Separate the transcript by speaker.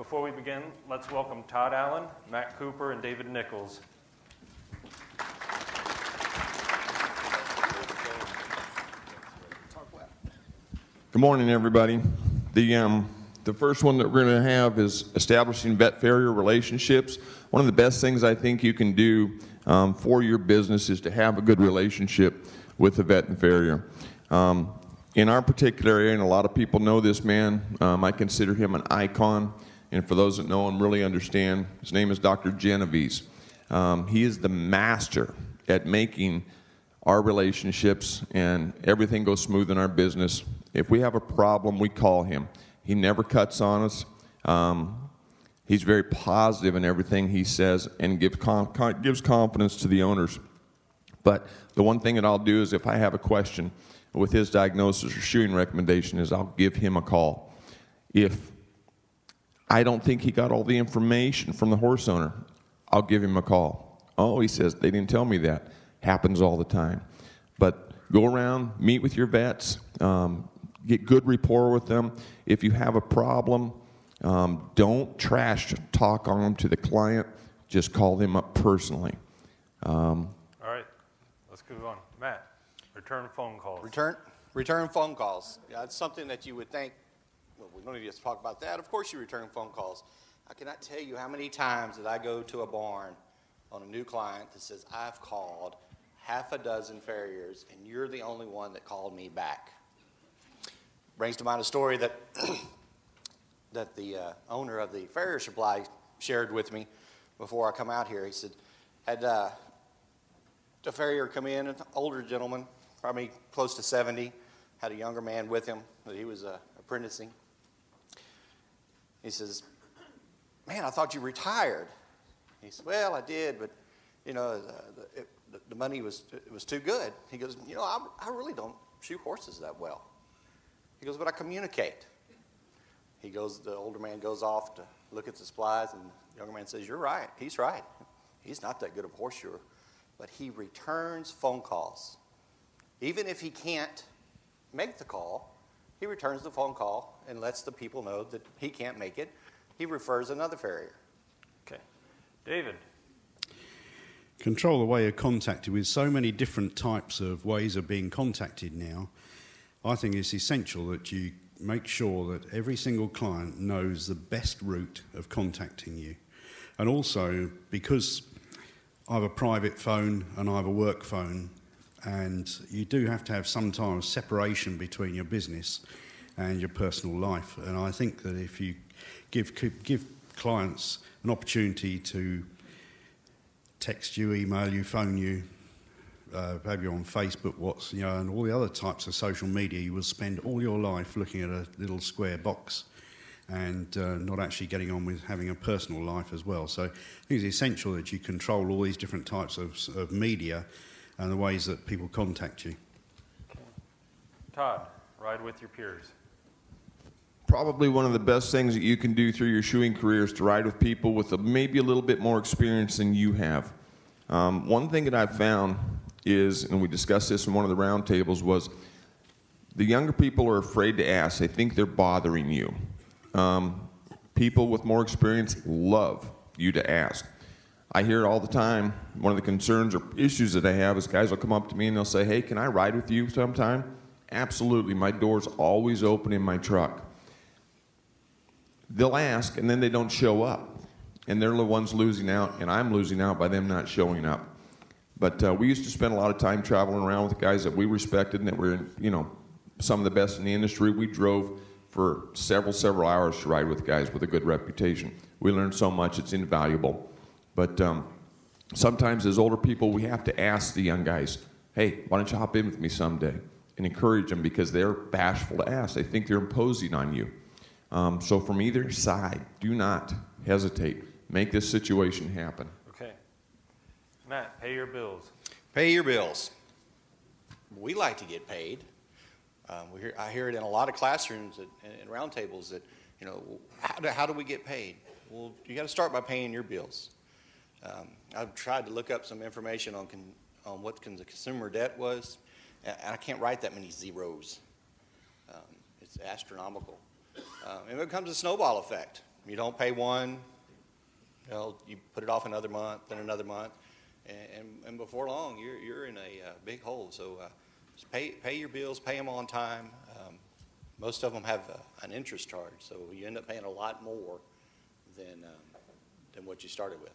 Speaker 1: before we begin, let's welcome Todd Allen, Matt Cooper, and David Nicholls.
Speaker 2: Good morning, everybody. The first one that we're going to have is establishing vet-farrier relationships. One of the best things I think you can do for your business is to have a good relationship with the vet and farrier. In our particular area, and a lot of people know this man, I consider him an icon, and for those that know him really understand, his name is Dr. Genovese. He is the master at making our relationships and everything go smooth in our business. If we have a problem, we call him. He never cuts on us. He's very positive in everything he says and gives confidence to the owners. But the one thing that I'll do is if I have a question with his diagnosis or shoeing recommendation is I'll give him a call. If I don't think he got all the information from the horse owner, I'll give him a call. Oh, he says, they didn't tell me that. Happens all the time. But go around, meet with your vets, get good rapport with them. If you have a problem, don't trash talk on them to the client. Just call them up personally.
Speaker 1: All right, let's move on. Matt, return phone calls.
Speaker 3: Return phone calls. Yeah, it's something that you would think, well, we don't need to talk about that. Of course you return phone calls. I cannot tell you how many times that I go to a barn on a new client that says, I've called half a dozen farriers, and you're the only one that called me back. Brings to mind a story that that the owner of the farrier supply shared with me before I come out here. He said, had the farrier come in, an older gentleman, probably close to 70, had a younger man with him that he was apprenticing. He says, man, I thought you retired. He said, well, I did, but, you know, the money was too good. He goes, you know, I really don't shoe horses that well. He goes, but I communicate. He goes, the older man goes off to look at the supplies, and the younger man says, you're right. He's right. He's not that good of a horseshoer. But he returns phone calls. Even if he can't make the call, he returns the phone call and lets the people know that he can't make it. He refers another farrier.
Speaker 1: Okay. David.
Speaker 4: Control the way you're contacted with so many different types of ways of being contacted now. I think it's essential that you make sure that every single client knows the best route of contacting you. And also, because I have a private phone and I have a work phone, and you do have to have some time of separation between your business and your personal life. And I think that if you give clients an opportunity to text you, email you, phone you, have you on Facebook, and all the other types of social media, you will spend all your life looking at a little square box and not actually getting on with having a personal life as well. So I think it's essential that you control all these different types of media and the ways that people contact you.
Speaker 1: Okay. Todd, ride with your peers.
Speaker 2: Probably one of the best things that you can do through your shoeing career is to ride with people with maybe a little bit more experience than you have. One thing that I've found is, and we discussed this in one of the round tables, was the younger people are afraid to ask. They think they're bothering you. People with more experience love you to ask. I hear it all the time. One of the concerns or issues that I have is guys will come up to me and they'll say, hey, can I ride with you sometime? Absolutely. My door's always open in my truck. They'll ask, and then they don't show up. And they're the ones losing out, and I'm losing out by them not showing up. But we used to spend a lot of time traveling around with guys that we respected and that were, some of the best in the industry. We drove for several hours to ride with guys with a good reputation. We learned so much, it's invaluable. But sometimes as older people, we have to ask the young guys, hey, why don't you hop in with me someday? And encourage them because they're bashful to ask. They think they're imposing on you. So from either side, do not hesitate. Make this situation happen.
Speaker 1: Okay. Matt, pay your bills.
Speaker 3: Pay your bills. We like to get paid. I hear it in a lot of classrooms and round tables that, how do we get paid? Well, you got to start by paying your bills. I've tried to look up some information on what the consumer debt was, and I can't write that many zeros. It's astronomical. And it becomes a snowball effect. You don't pay one, you know, you put it off another month, then another month, and before long, you're in a big hole. So just pay your bills, pay them on time. Most of them have an interest charge, so you end up paying a lot more than what you started with.